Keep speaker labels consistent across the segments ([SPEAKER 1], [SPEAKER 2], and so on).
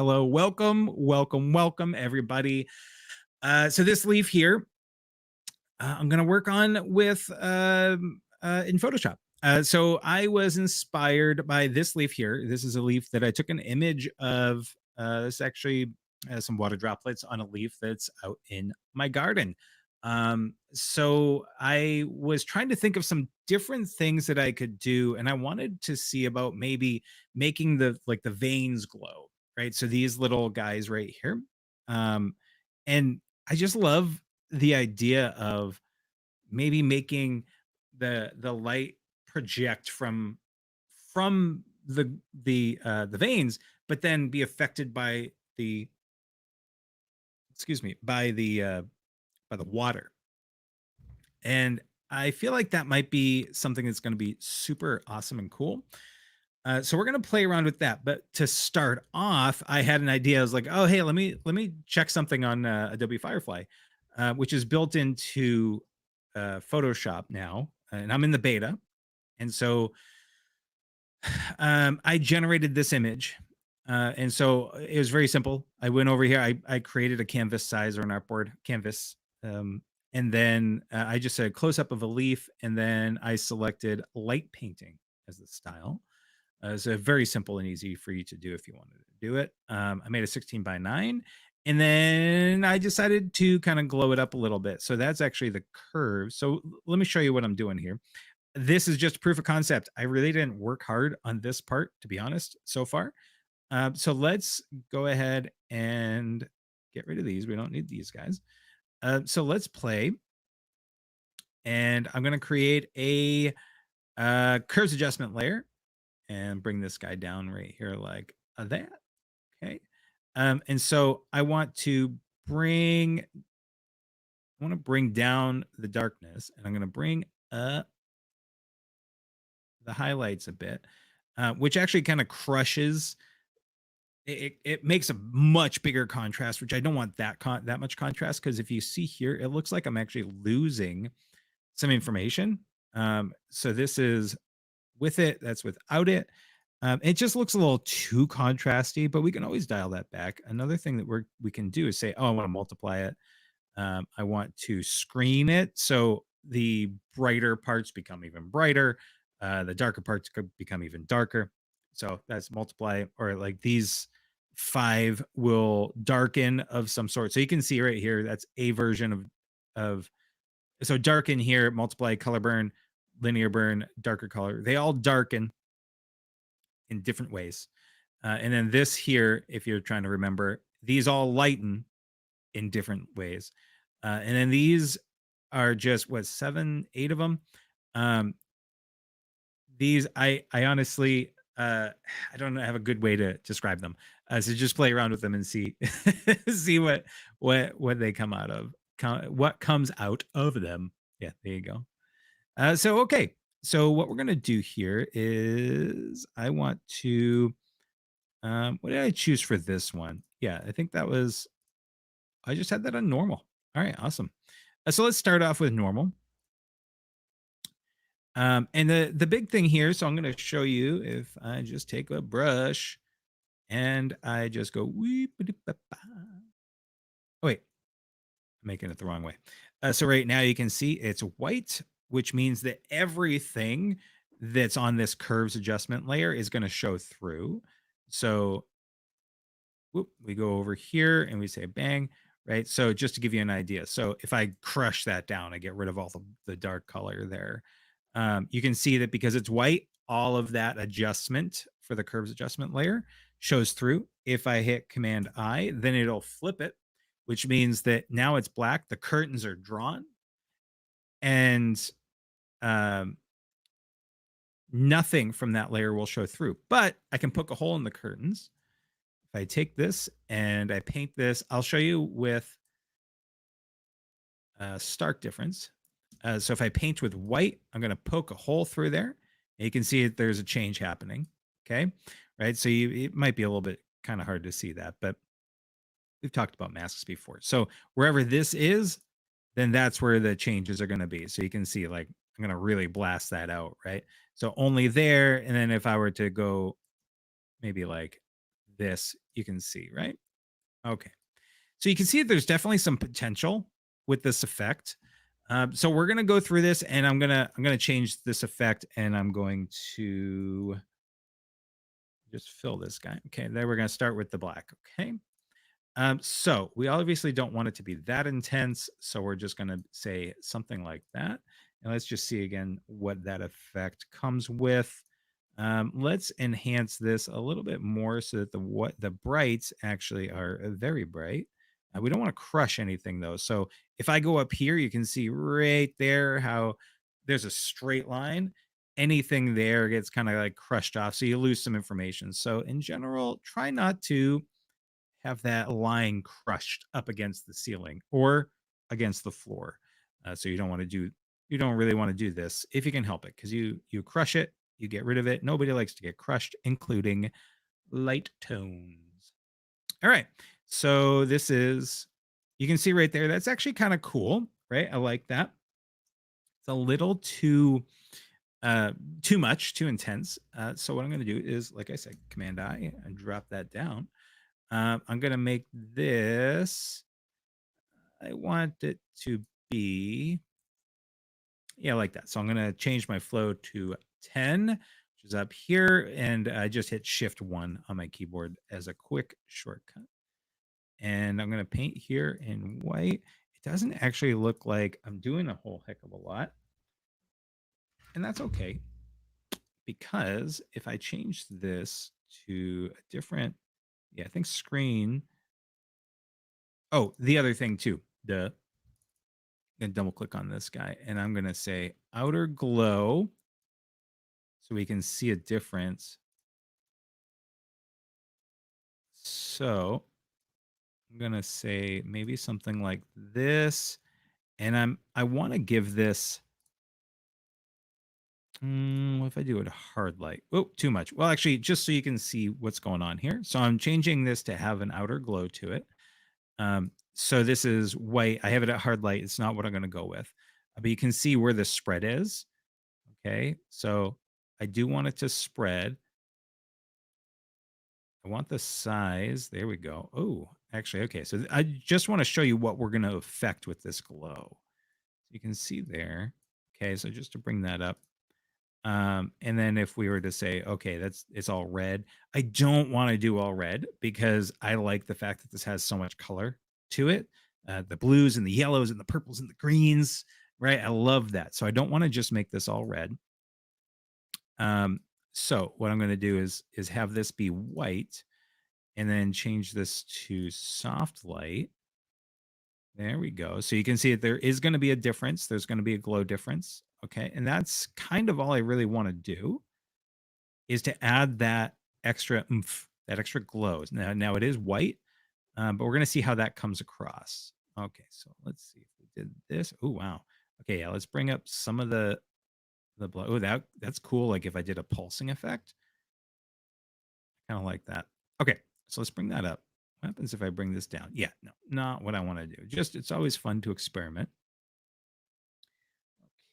[SPEAKER 1] Hello, welcome, everybody. So this leaf here, I'm going to work on with in Photoshop. So I was inspired by this leaf here. This is a leaf that I took an image of. This actually some water droplets on a leaf that's out in my garden. So I was trying to think of some different things that I could do, and I wanted to see about maybe making the veins glow, right? So these little guys right here. Um, and I just love the idea of maybe making the light project from the veins, but then be affected by the excuse me by the water. And I feel like that might be something that's going to be super awesome and cool. So we're going to play around with that. But to start off, I had an idea. I was like, oh hey, let me check something on Adobe Firefly, which is built into Photoshop now, and I'm in the beta. And so I generated this image. And so it was very simple. I went over here. I created a canvas size or an artboard canvas. Um, and then I just said close up of a leaf. And then I selected light painting as the style. So very simple and easy for you to do if you wanted to do it. I made a 16 by 9. And then I decided to kind of glow it up a little bit. So that's actually the curve. So let me show you what I'm doing here. This is just proof of concept. I really didn't work hard on this part, to be honest, so far. So let's go ahead and get rid of these. We don't need these guys. So let's play. And I'm going to create a curves adjustment layer and bring this guy down right here like that. Okay. And so I want to bring down the darkness, and I'm going to bring up the highlights a bit, which actually kind of crushes. It makes a much bigger contrast, which I don't want that much contrast, because if you see here, it looks like I'm actually losing some information. So this is with it, that's without it. It just looks a little too contrasty, but we can always dial that back. Another thing that we can do is say, oh, I want to multiply it. I want to screen it so the brighter parts become even brighter. The darker parts could become even darker. So that's multiply, or like these 5 will darken of some sort. So you can see right here, that's a version of so darken here, multiply, color burn, linear burn, darker color. They all darken in different ways. And then this here, if you're trying to remember, these all lighten in different ways. And then these are just what, 7, 8 of them. These I honestly I don't have a good way to describe them. So just play around with them and see see what they come out of. What comes out of them. Yeah, there you go. So okay. So what we're gonna do here is I want to what did I choose for this one? Yeah, I think that was I just had that on normal. All right, awesome. So let's start off with normal. And the big thing here, so I'm going to show you if I just take a brush and I just go weep. Oh wait, I'm making it the wrong way. So right now you can see it's white, which means that everything that's on this curves adjustment layer is going to show through. So we go over here and we say bang, right? So just to give you an idea. So if I crush that down, I get rid of all the dark color there. You can see that because it's white, all of that adjustment for the curves adjustment layer shows through. If I hit Command I, then it'll flip it, which means that now it's black. The curtains are drawn, and um, nothing from that layer will show through. But I can poke a hole in the curtains. If I take this and I paint this, I'll show you with a stark difference. So if I paint with white, I'm going to poke a hole through there. And you can see that there's a change happening. Okay. Right. So it might be a little bit kind of hard to see that, but we've talked about masks before. So wherever this is, then that's where the changes are going to be. So you can see, like, I'm going to really blast that out. Right. So only there. And then if I were to go maybe like this, you can see, right? Okay. So you can see there's definitely some potential with this effect. So we're gonna go through this, and I'm gonna change this effect, and I'm going to just fill this guy. Okay, then we're gonna start with the black. Okay. So we obviously don't want it to be that intense, so we're just gonna say something like that. And let's just see again what that effect comes with. Let's enhance this a little bit more so that the brights actually are very bright. We don't want to crush anything though. So if I go up here, you can see right there how there's a straight line. Anything there gets kind of like crushed off, so you lose some information. So in general, try not to have that line crushed up against the ceiling or against the floor. So you don't really want to do this if you can help it, because you crush it, you get rid of it. Nobody likes to get crushed, including light tones. All right. So this is, you can see right there, that's actually kind of cool, right? I like that. It's a little too much, too intense. So what I'm going to do is, like I said, Command I and drop that down. I'm going to make this, I want it to be, yeah, like that. So I'm going to change my flow to 10, which is up here. And I just hit Shift 1 on my keyboard as a quick shortcut. And I'm going to paint here in white. It doesn't actually look like I'm doing a whole heck of a lot. And that's okay, because if I change this to a different, I think screen. Oh, the other thing too, I'm gonna double click on this guy, and I'm gonna say outer glow so we can see a difference. So I'm gonna say maybe something like this, and I want to give this. What if I do it a hard light? Oh, too much. Well, actually, just so you can see what's going on here. So I'm changing this to have an outer glow to it. So this is white. I have it at hard light. It's not what I'm going to go with, but you can see where the spread is. Okay, so I do want it to spread. I want the size. There we go. Oh, actually, okay. So I just want to show you what we're going to affect with this glow. You can see there. Okay, so just to bring that up. And then if we were to say, okay, it's all red. I don't want to do all red because I like the fact that this has so much color to it. The blues and the yellows and the purples and the greens, right? I love that. So I don't want to just make this all red. So what I'm going to do is have this be white and then change this to soft light. There we go. So you can see that there is going to be a difference. There's going to be a glow difference. Okay. And that's kind of all I really want to do, is to add that extra oomph, that extra glow. Now it is white, but we're going to see how that comes across. Okay. So let's see if we did this. Oh, wow. Okay. Yeah. Let's bring up some of the blow. Oh, that's cool. Like if I did a pulsing effect, kind of like that. Okay. So let's bring that up. What happens if I bring this down? Yeah, no, not what I want to do. Just, it's always fun to experiment.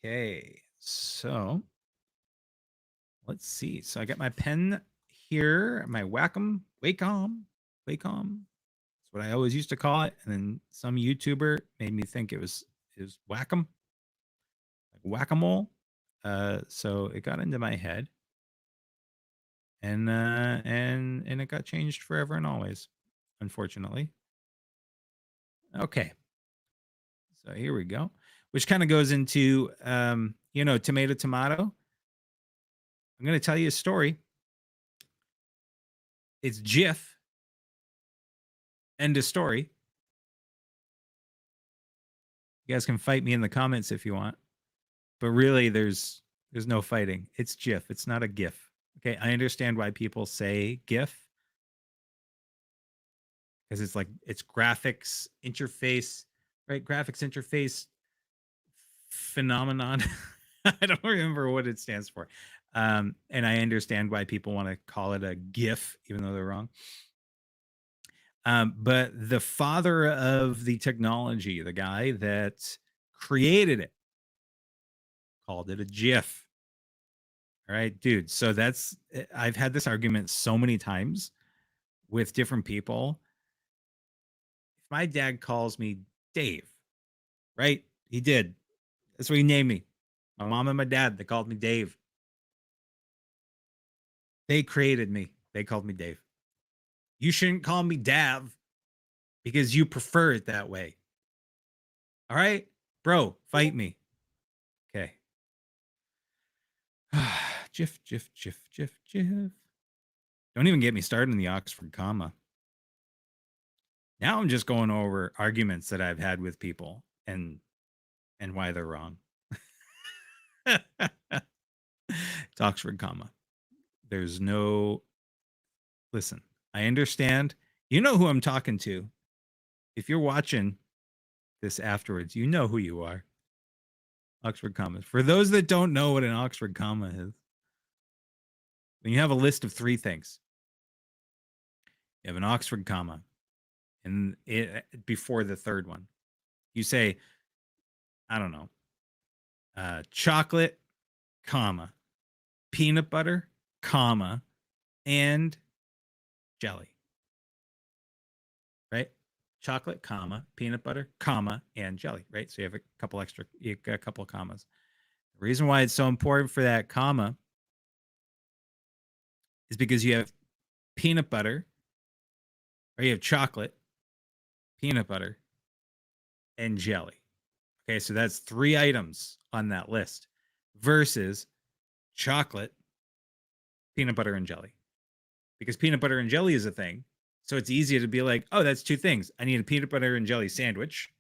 [SPEAKER 1] Okay, so let's see. So I got my pen here, my Wacom. That's what I always used to call it. And then some YouTuber made me think it was Wacom, like whack-a-mole. So it got into my head, and it got changed forever and always, unfortunately. Okay. So here we go, which kind of goes into, tomato, tomato. I'm going to tell you a story. It's GIF. End of story. You guys can fight me in the comments if you want, but really there's no fighting. It's GIF. It's not a GIF. Okay. I understand why people say GIF, because it's like, it's graphics interface, right? Graphics interface phenomenon. I don't remember what it stands for. And I understand why people want to call it a GIF, even though they're wrong. But the father of the technology, the guy that created it, called it a GIF. All right, dude. So I've had this argument so many times with different people. If my dad calls me Dave, right? He did. That's what he named me. My mom and my dad, they called me Dave. They created me. They called me Dave. You shouldn't call me Dav because you prefer it that way. All right? Bro, fight me. Okay. Jiff, jiff, jiff, jiff, jiff. Don't even get me started in the Oxford comma. Now I'm just going over arguments that I've had with people and why they're wrong. It's Oxford comma. There's no listen. I understand. You know who I'm talking to. If you're watching this afterwards, you know who you are. Oxford commas. For those that don't know what an Oxford comma is, when you have a list of 3 things, you have an Oxford comma, and before the third one, you say, I don't know, chocolate, comma, peanut butter, comma, and jelly. Right? Chocolate, comma, peanut butter, comma, and jelly. Right? So you have a couple of commas. The reason why it's so important for that comma is because you have peanut butter, or you have chocolate, peanut butter, and jelly. Okay, so that's 3 items on that list versus chocolate, peanut butter, and jelly. Because peanut butter and jelly is a thing. So it's easy to be like, oh, that's 2 things. I need a peanut butter and jelly sandwich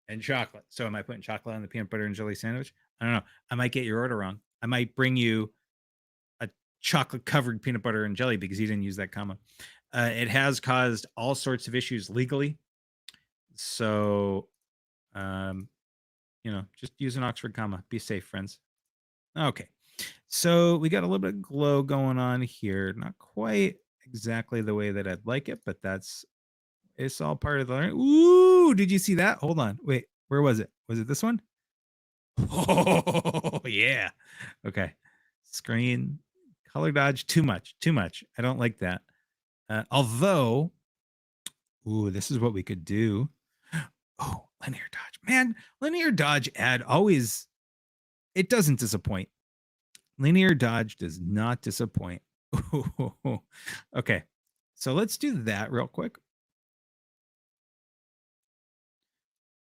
[SPEAKER 1] and chocolate. So am I putting chocolate on the peanut butter and jelly sandwich? I don't know. I might get your order wrong. I might bring you a chocolate covered peanut butter and jelly because you didn't use that comma. It has caused all sorts of issues legally. So, just use an Oxford comma. Be safe, friends. Okay. So we got a little bit of glow going on here. Not quite exactly the way that I'd like it, but it's all part of the learning. Ooh, did you see that? Hold on. Wait, where was it? Was it this one? Oh, yeah. Okay. Screen color dodge. Too much. I don't like that. Although, this is what we could do. Oh, linear dodge. Man, linear dodge ad always, it doesn't disappoint. Linear dodge does not disappoint. Okay. So let's do that real quick.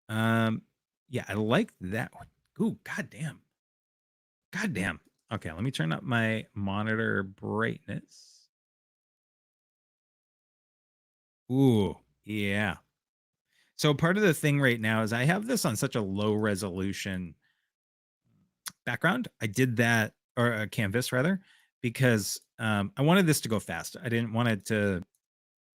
[SPEAKER 1] Yeah, I like that one. Ooh, goddamn. Okay, let me turn up my monitor brightness. Ooh, yeah. So part of the thing right now is I have this on such a low resolution background. I did that, or a canvas rather, because I wanted this to go fast. I didn't want it to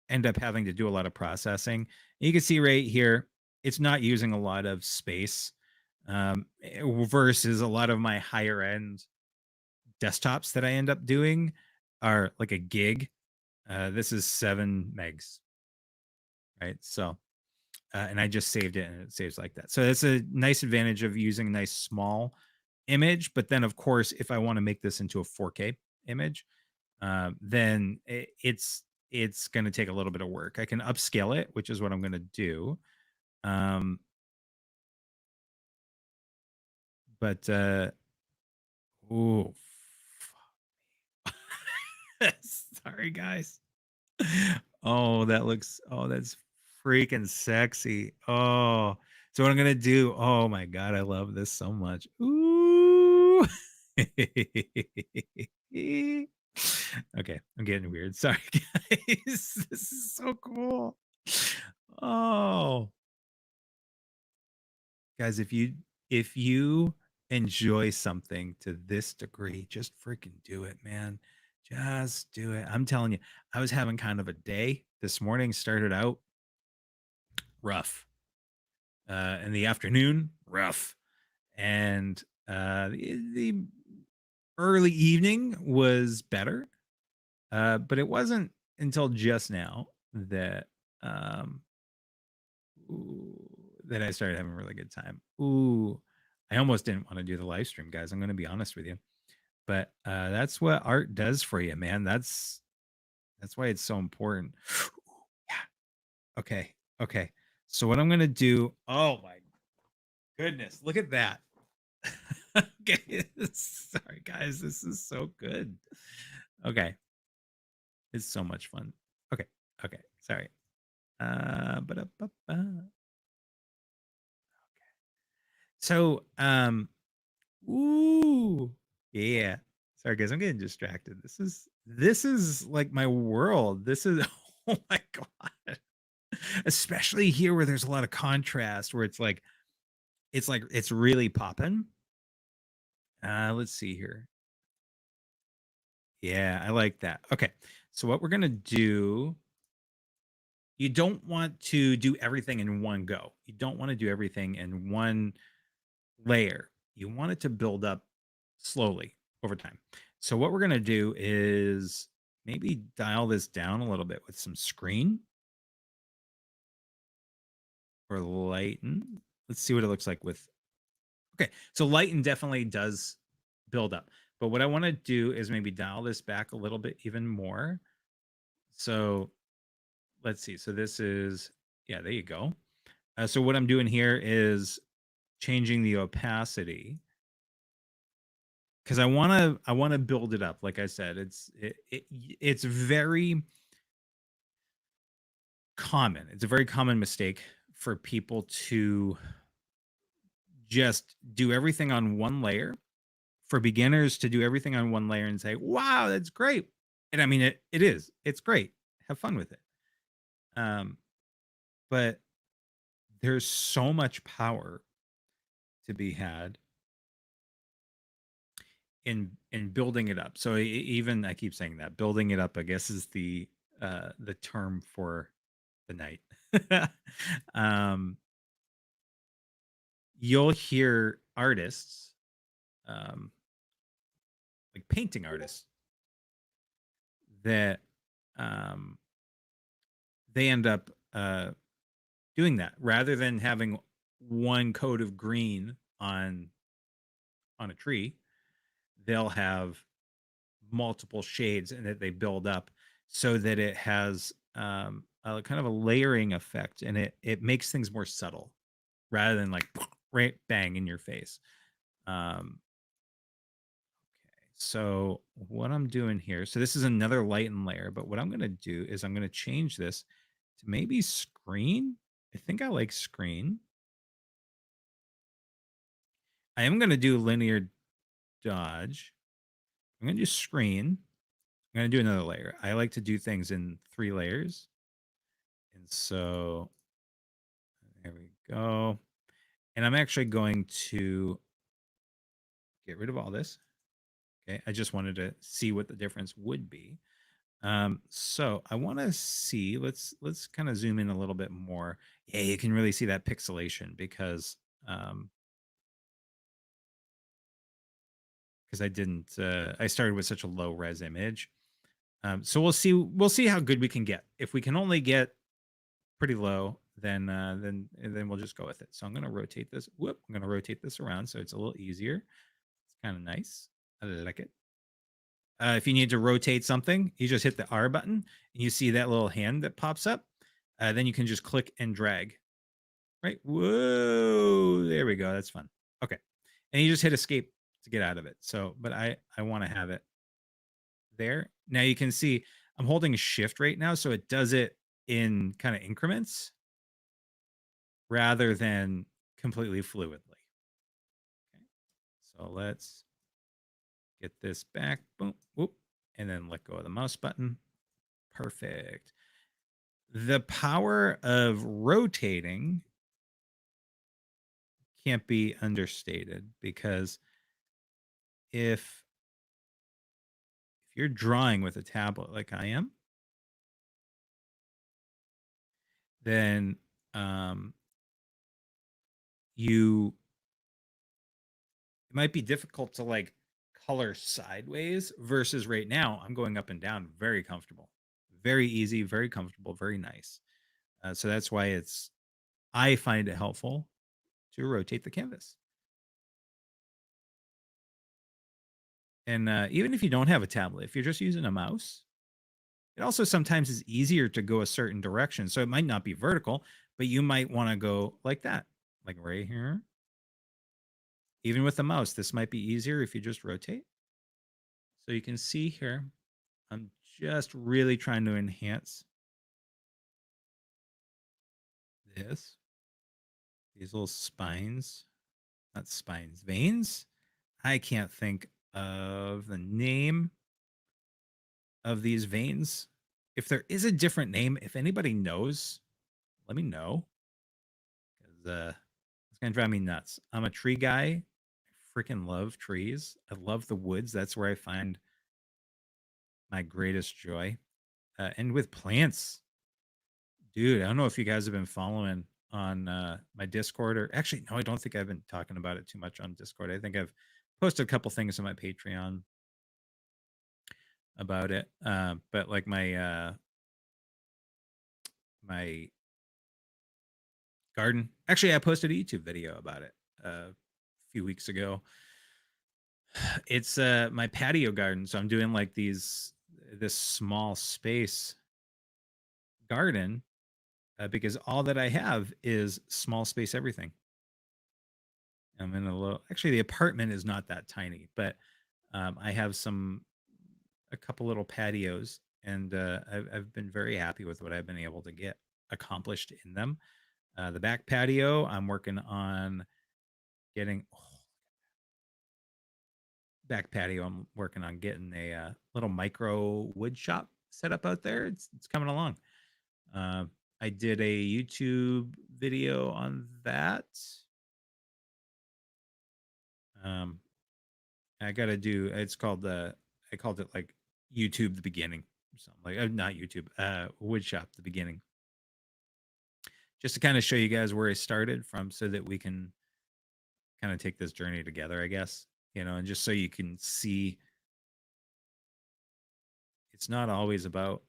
[SPEAKER 1] end up having to do a lot of processing. You can see right here, it's not using a lot of space versus a lot of my higher end desktops that I end up doing are like a gig. This is 7 megs, right? So, and I just saved it and it saves like that. So that's a nice advantage of using a nice small image. But then, of course, if I want to make this into a 4K image, then it's going to take a little bit of work. I can upscale it, which is what I'm going to do. But ooh, sorry guys. Oh, that's freaking sexy. Oh, so what I'm gonna do? Oh my god, I love this so much. Ooh. Okay, I'm getting weird. Sorry, guys. This is so cool. Oh, guys, if you enjoy something to this degree, just freaking do it, man. Just do it. I'm telling you, I was having kind of a day this morning. Started out rough. In the afternoon, rough. And the early evening was better. But it wasn't until just now that that I started having a really good time. Ooh, I almost didn't want to do the live stream, guys. I'm going to be honest with you. But that's what art does for you, man. That's That's why it's so important. Yeah. Okay. Okay. So what I'm gonna do? Oh my goodness! Look at that. Okay. Sorry, guys. This is so good. Okay. It's so much fun. Okay. Okay. Sorry. But so ooh, yeah. Sorry, guys. I'm getting distracted. This is like my world. This is oh my god. Especially here where there's a lot of contrast, where it's really popping. Let's see here. Yeah, I like that. Okay. So what we're gonna do, you don't want to do everything in one go. You don't want to do everything in one layer. You want it to build up slowly over time. So what we're gonna do is maybe dial this down a little bit with some screen or lighten. Let's see what it looks like with. Okay, so lighten definitely does build up. But what I want to do is maybe dial this back a little bit even more. So let's see. So this is, yeah, there you go. So what I'm doing here is changing the opacity because I want to build it up. Like I said, it's very common. It's a very common mistake for people to just do everything on one layer, for beginners to do everything on one layer and say, wow, that's great. And I mean, it is, it's great. Have fun with it. Um, but there's so much power to be had in building it up. So even I keep saying that building it up, I guess, is the term for the night. um, you'll hear artists, um, like painting artists, that um, they end up doing that rather than having one coat of green on a tree. They'll have multiple shades and that they build up so that it has a kind of a layering effect, and it makes things more subtle rather than like right bang in your face. Okay, so what I'm doing here, so this is another lighten layer, but what I'm going to do is I'm going to change this to maybe screen. I think I like screen. I am going to do linear dodge. I'm going to do screen. I'm going to do another layer. I like to do things in 3 layers. And so there we go. And I'm actually going to get rid of all this. Okay. I just wanted to see what the difference would be. So I want to see, let's kind of zoom in a little bit more. Yeah, you can really see that pixelation because I didn't I started with such a low res image. So we'll see how good we can get. If we can only get pretty low, then we'll just go with it. So I'm going to rotate this. I'm going to rotate this around so it's a little easier. It's kind of nice. I like it. If you need to rotate something, you just hit the R button and you see that little hand that pops up. Then you can just click and drag. Right? Whoa! There we go. That's fun. Okay, and you just hit escape to get out of it. So, but I want to have it there. Now you can see I'm holding shift right now, so it does it in kind of increments rather than completely fluidly. Okay. So let's get this back. Boom, whoop, and then let go of the mouse button. Perfect. The power of rotating can't be understated because if you're drawing with a tablet like I am, then you it might be difficult to like color sideways versus right now I'm going up and down, very comfortable, very easy, very comfortable, very nice. So that's why I find it helpful to rotate the canvas. And even if you don't have a tablet, if you're just using a mouse, It also sometimes is easier to go a certain direction. So it might not be vertical, but you might want to go like that, like right here. Even with the mouse, this might be easier if you just rotate. So you can see here, I'm just really trying to enhance this, these little spines, not spines, veins. I can't think of the name of these veins. If there is a different name, if anybody knows, let me know. Because it's gonna drive me nuts. I'm a tree guy. I freaking love trees. I love the woods. That's where I find my greatest joy. And with plants, dude, I don't know if you guys have been following on my Discord, or actually, no, I don't think I've been talking about it too much on Discord. I think I've posted a couple things on my Patreon about it. But like my garden, actually, I posted a YouTube video about it a few weeks ago. It's my patio garden, so I'm doing like this small space garden because all that I have is small space everything. I'm in a little. Actually, the apartment is not that tiny, but I have a couple little patios, and I've been very happy with what I've been able to get accomplished in them. The back patio, I'm working on getting. Back patio, I'm working on getting a little micro wood shop set up out there. It's coming along. I did a YouTube video on that. Um, I got to do. It's called the. I called it like YouTube the beginning or something like not YouTube. Wood shop the beginning. Just to kind of show you guys where I started from, so that we can kind of take this journey together, I guess. And just so you can see, it's not always about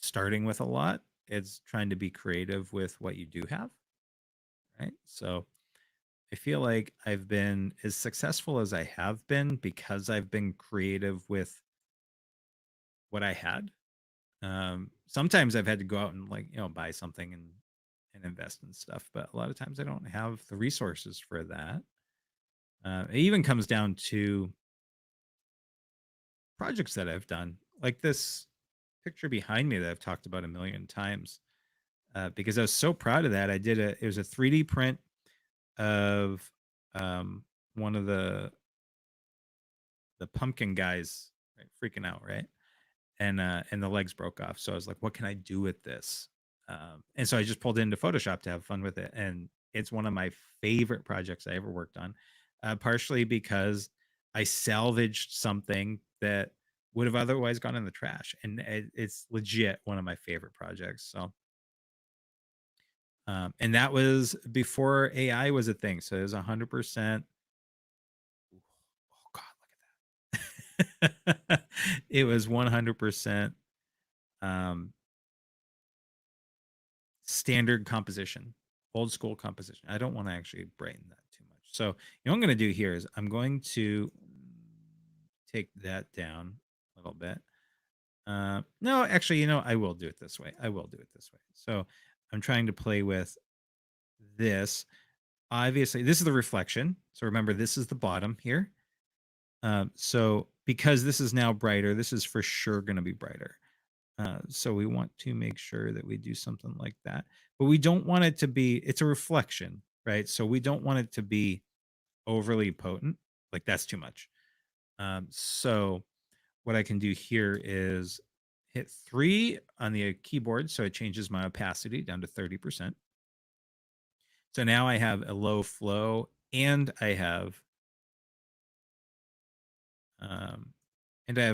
[SPEAKER 1] starting with a lot. It's trying to be creative with what you do have, right? So I feel like I've been as successful as I have been because I've been creative with what I had. Sometimes I've had to go out and buy something and invest in stuff, but a lot of times I don't have the resources for that. It even comes down to projects that I've done, like this picture behind me that I've talked about a million times, because I was so proud of that. It was a 3D print of one of the pumpkin guys, right, freaking out, right? And the legs broke off. So I was like, what can I do with this? And so I just pulled it into Photoshop to have fun with it. And it's one of my favorite projects I ever worked on, partially because I salvaged something that would have otherwise gone in the trash. And it's legit one of my favorite projects. So, and that was before AI was a thing. So it was 100%. Oh, God, look at that. It was 100% standard composition, old school composition. I don't want to actually brighten that too much. So, what I'm going to do here is I'm going to take that down a little bit. No, actually, I will do it this way. I will do it this way. So I'm trying to play with this. Obviously, this is the reflection. So remember, this is the bottom here. So because this is now brighter, this is for sure going to be brighter. So we want to make sure that we do something like that, but we don't want it to be, it's a reflection, right? So we don't want it to be overly potent. Like that's too much. So what I can do here is hit 3 on the keyboard. So it changes my opacity down to 30%. So now I have a low flow and I have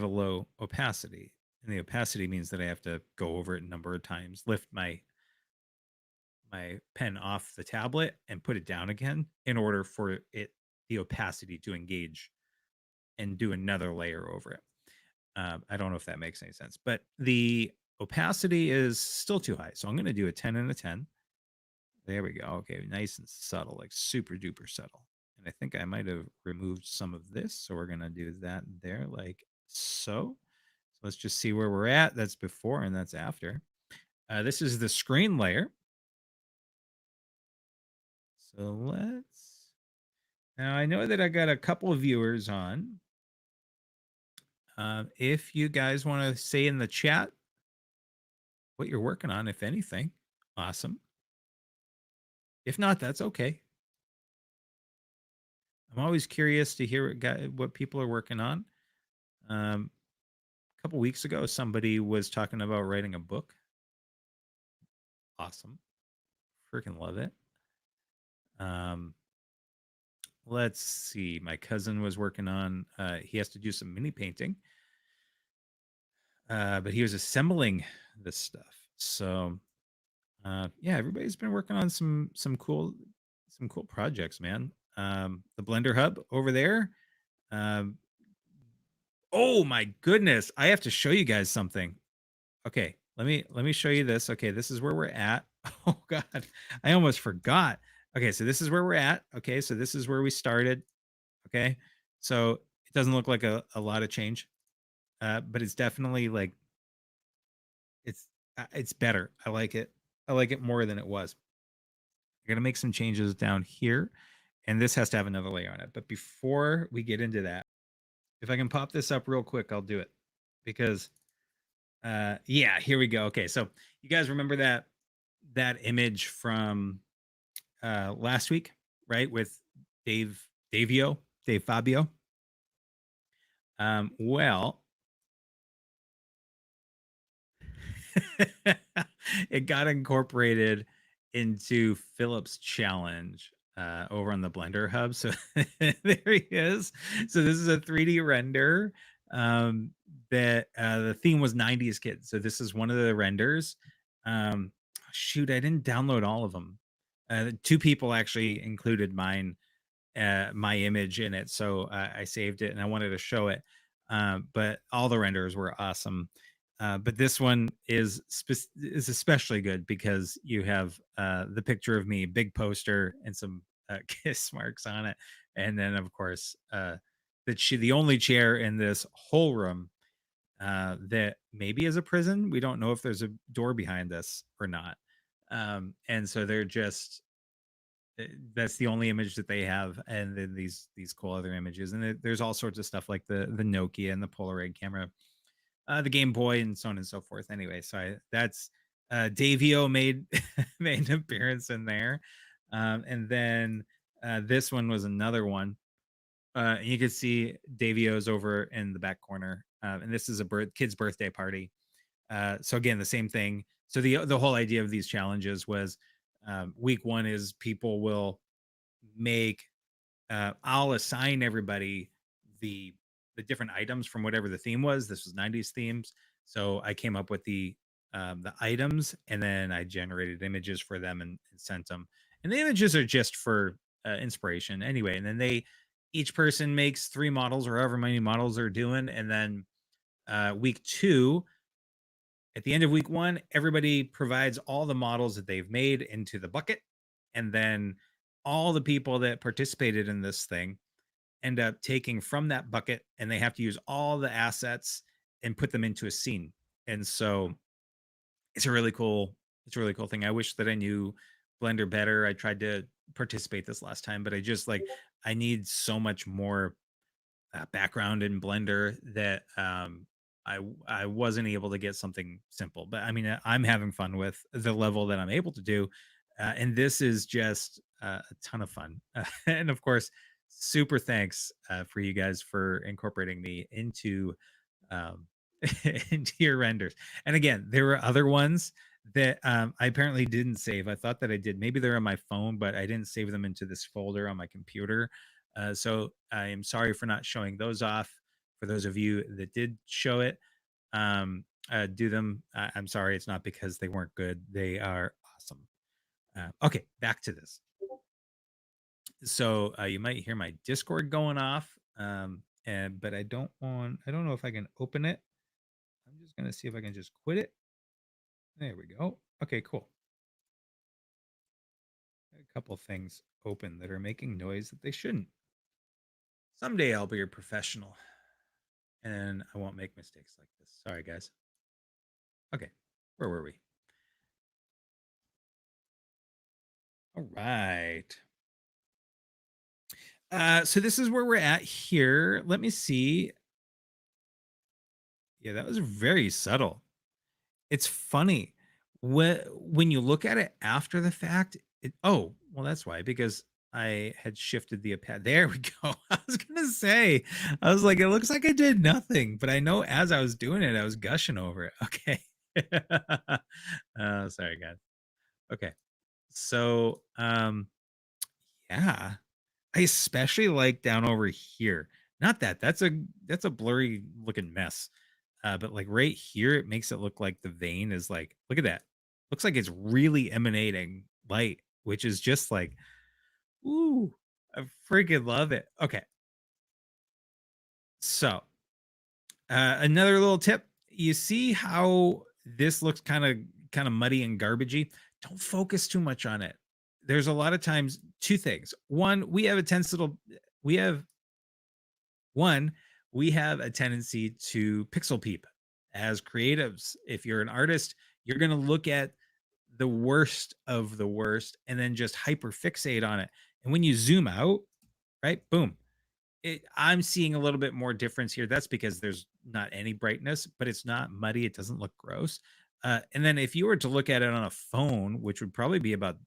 [SPEAKER 1] a low opacity. And the opacity means that I have to go over it a number of times, lift my pen off the tablet and put it down again in order for the opacity to engage and do another layer over it. I don't know if that makes any sense, but the opacity is still too high. So I'm going to do a 10 and a 10. There we go. Okay, nice and subtle, like super duper subtle. And I think I might have removed some of this. So we're going to do that there like so. So let's just see where we're at. That's before and that's after. This is the screen layer. So let's, now I know that I got a couple of viewers on. If you guys want to say in the chat what you're working on, if anything, awesome. If not, that's okay. I'm always curious to hear what people are working on. A couple weeks ago, somebody was talking about writing a book. Awesome. Freaking love it. Let's see. My cousin was working on, he has to do some mini painting. But he was assembling this stuff. So yeah, everybody's been working on some cool projects, man. The Blender Hub over there. Um, oh my goodness, I have to show you guys something. Okay, let me show you this. Okay, this is where we're at. Oh god, I almost forgot. Okay, so this is where we're at. Okay, so this is where we started. Okay, so it doesn't look like a lot of change, but it's definitely like it's better. I like it. I like it more than it was. I'm gonna make some changes down here, and this has to have another layer on it. But before we get into that, if I can pop this up real quick, I'll do it because yeah, here we go. Okay, so you guys remember that image from last week, right? With Dave Fabio. Well, it got incorporated into Philip's challenge over on the Blender Hub. So there he is. So this is a 3D render that the theme was 90s kids. So this is one of the renders. Shoot, I didn't download all of them. Two people actually included mine, my image in it. So I saved it and I wanted to show it. But all the renders were awesome. But this one is especially good because you have the picture of me, big poster, and some kiss marks on it, and then of course the only chair in this whole room that maybe is a prison. We don't know if there's a door behind this or not, and so they're just that's the only image that they have, and then these cool other images, and there's all sorts of stuff like the Nokia and the Polaroid camera, the Game Boy, and so on and so forth. Anyway, so that's Davio made made an appearance in there, and then this one was another one. You could see Davio's over in the back corner, and this is a kid's birthday party. So again, the same thing. So the whole idea of these challenges was week one is people will make I'll assign everybody the different items from whatever the theme was. This was 90s themes. So I came up with the items, and then I generated images for them and sent them. And the images are just for inspiration anyway. And then each person makes 3 models or however many models they're doing. And then week 2, at the end of week 1, everybody provides all the models that they've made into the bucket. And then all the people that participated in this thing end up taking from that bucket, and they have to use all the assets and put them into a scene. And so it's a really cool thing. I wish that I knew Blender better. I tried to participate this last time, but I need so much more background in Blender that I wasn't able to get something simple. But I mean, I'm having fun with the level that I'm able to do, and this is just a ton of fun. And of course, super thanks for you guys for incorporating me into um, into your renders. And again, there were other ones that I apparently didn't save. I thought that I did. Maybe they're on my phone, but I didn't save them into this folder on my computer. So I am sorry for not showing those off. For those of you that did show it, do them. I'm sorry, it's not because they weren't good. They are awesome. Okay, back to this. So you might hear my Discord going off, but I don't know if I can open it. I'm just gonna see if I can just quit it. There we go. Okay, cool. A couple things open that are making noise that they shouldn't. Someday I'll be a professional. and I won't make mistakes like this. Sorry, guys. Okay, where were we? All right. So this is where we're at here. Let me see. Yeah, that was very subtle. It's funny when you look at it after the fact. Oh, well, that's why, because I had shifted the pad. There we go. I was gonna say, I was like, it looks like I did nothing, but I know as I was doing it, I was gushing over it. Okay. Sorry, guys. Okay, so yeah, I especially like down over here. Not that that's a blurry looking mess. But like right here, it makes it look like the vein is like, look at that. Looks like it's really emanating light, which is just like, ooh, I freaking love it. Okay. So another little tip. You see how this looks kind of muddy and garbagey? Don't focus too much on it. There's a lot of times two things. One, we have one, we have a tendency to pixel peep as creatives. If you're an artist, you're going to look at the worst of the worst and then just hyper fixate on it. And when you zoom out, right, boom, I'm seeing a little bit more difference here. That's because there's not any brightness, but it's not muddy. It doesn't look gross. And then if you were to look at it on a phone, which would probably be about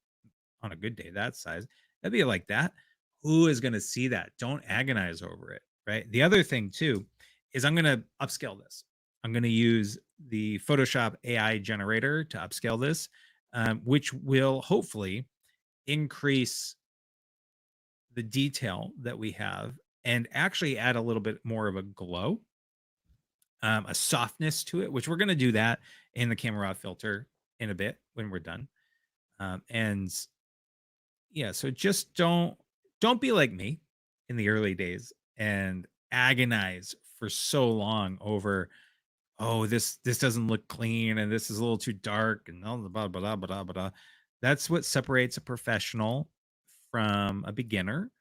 [SPEAKER 1] on a good day that size, that'd be like that. Who is going to see that? Don't agonize over it, right? The other thing too is I'm going to upscale this. I'm going to use the Photoshop AI generator to upscale this, which will hopefully increase the detail that we have and actually add a little bit more of a glow, a softness to it, which we're going to do that in the camera raw filter in a bit when we're done. And yeah, so just don't be like me in the early days and agonize for so long over, oh, this doesn't look clean and this is a little too dark and all the blah blah blah blah blah. That's what separates a professional from a beginner.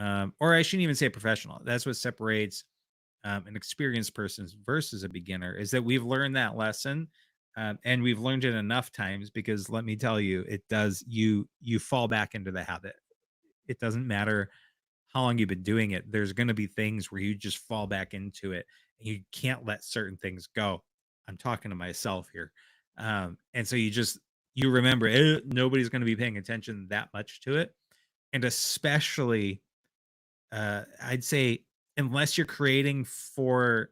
[SPEAKER 1] Or I shouldn't even say professional. That's what separates an experienced person versus a beginner, is that we've learned that lesson, and we've learned it enough times, because let me tell you, it does, you fall back into the habit. It doesn't matter how long you've been doing it. There's going to be things where you just fall back into it and you can't let certain things go. I'm talking to myself here. And so you remember, nobody's going to be paying attention that much to it. And especially, I'd say, unless you're creating for,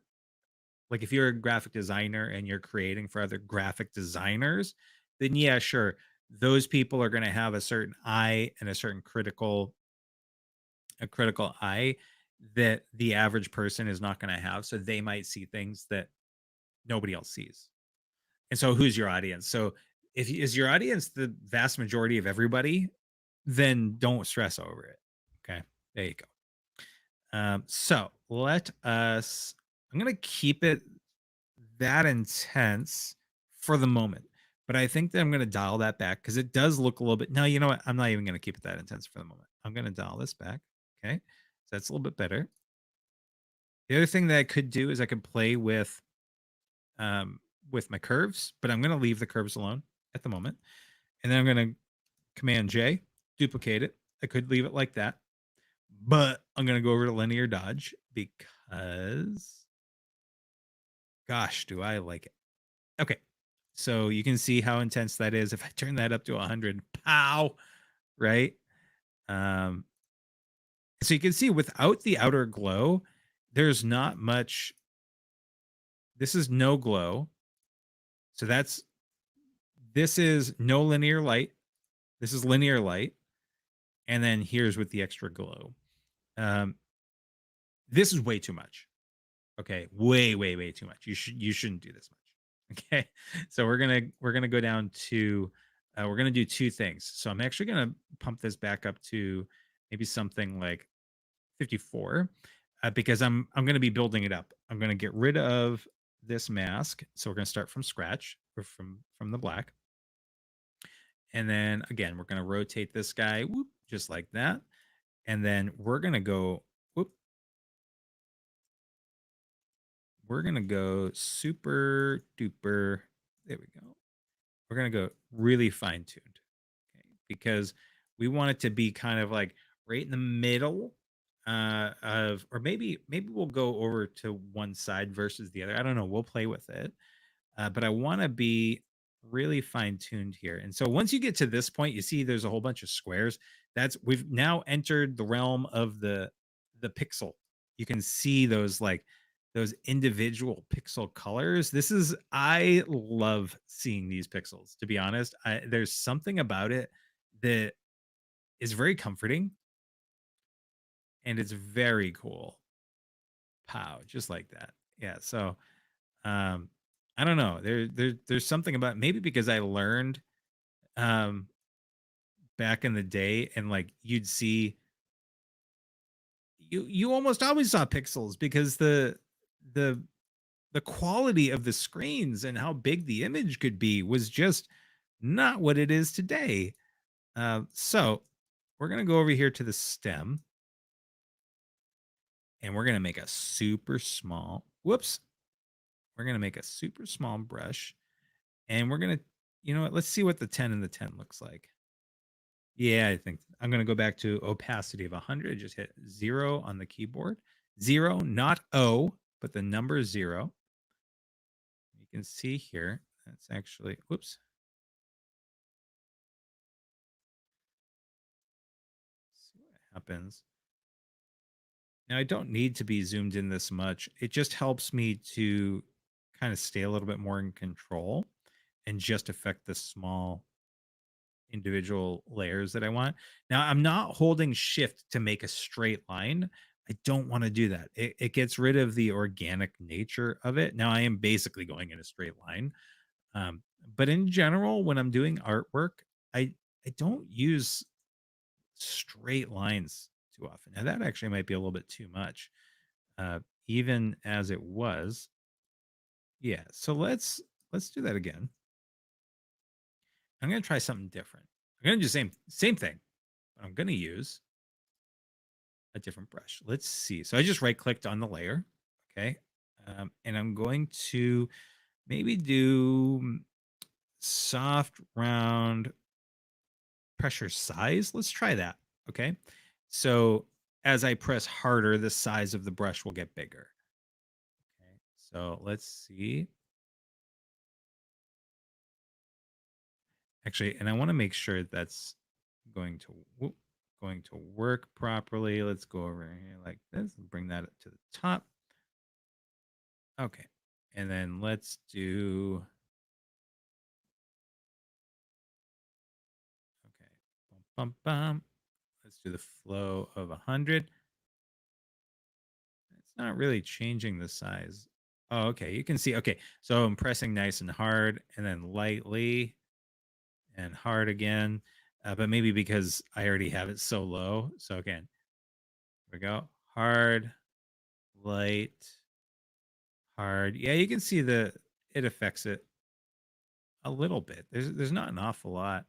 [SPEAKER 1] like, if you're a graphic designer and you're creating for other graphic designers, then yeah, sure, those people are going to have a certain eye and a critical eye that the average person is not going to have. So they might see things that nobody else sees. And so who's your audience? So if is your audience the vast majority of everybody, then don't stress over it. Okay. There you go. So let us, I'm going to keep it that intense for the moment, but I think that I'm going to dial that back because it does look a little bit. No, you know what? I'm not even going to keep it that intense for the moment. I'm going to dial this back. Okay. So that's a little bit better. The other thing that I could do is I could play with my curves, but I'm going to leave the curves alone at the moment. And then I'm going to Command J, duplicate it. I could leave it like that, but I'm going to go over to linear dodge because, gosh, do I like it. Okay. So you can see how intense that is. If I turn that up to 100, pow, right? Um, so you can see without the outer glow, there's not much. This is no glow. So this is no linear light. This is linear light. And then here's with the extra glow. This is way too much. Okay. Way too much. You shouldn't do this much. Okay. So we're gonna go down to we're gonna do two things. So I'm actually gonna pump this back up to maybe something like 54, because I'm gonna be building it up. I'm gonna get rid of this mask. So we're gonna start from scratch, or from the black. And then again, we're gonna rotate this guy, whoop, just like that. And then we're gonna go, whoop, we're going to go super duper. There we go. We're going to go really fine tuned, okay? Because we want it to be kind of like right in the middle of, or maybe we'll go over to one side versus the other. I don't know. We'll play with it. But I want to be really fine tuned here. And so once you get to this point, you see there's a whole bunch of squares. That's we've now entered the realm of the pixel. You can see those like those individual pixel colors. This is I love seeing these pixels. To be honest, there's something about it that is very comforting and it's very cool. Pow, just like that. Yeah. So um I don't know. There's something about maybe because I learned um back in the day and like you'd see you almost always saw pixels because the the quality of the screens and how big the image could be was just not what it is today. So we're gonna go over here to the stem and we're gonna make a super small whoops. We're gonna make a super small brush and we're gonna, you know what, let's see what the 10 and the 10 looks like. Yeah, I think I'm going to go back to opacity of 100. Just hit 0 on the keyboard. 0, not O, but the number 0. You can see here, that's actually, whoops. Let's see what happens. Now, I don't need to be zoomed in this much. It just helps me to kind of stay a little bit more in control and just affect the small individual layers that I want. Now, I'm not holding shift to make a straight line. I don't want to do that. It gets rid of the organic nature of it. Now, I am basically going in a straight line. Um, but in general, when I'm doing artwork, I I don't use straight lines too often. Now, that actually might be a little bit too much, even as it was. Yeah. So let's do that again. I'm gonna try something different. I'm gonna do the same thing, but I'm gonna use a different brush. Let's see. So I just right clicked on the layer. Okay. And I'm going to maybe do soft round pressure size. Let's try that. Okay. So as I press harder, the size of the brush will get bigger. Okay. So let's see. Actually, and I want to make sure that's going to going to work properly. Let's go over here like this and bring that to the top. Okay. And then let's do okay. Bum, bum, bum. Let's do the flow of 100. It's not really changing the size. Oh, okay. You can see. Okay. So I'm pressing nice and hard and then lightly and hard again. But maybe because I already have it so low. So again, here we go. Hard, light, hard. Yeah, you can see it affects it a little bit. There's not an awful lot.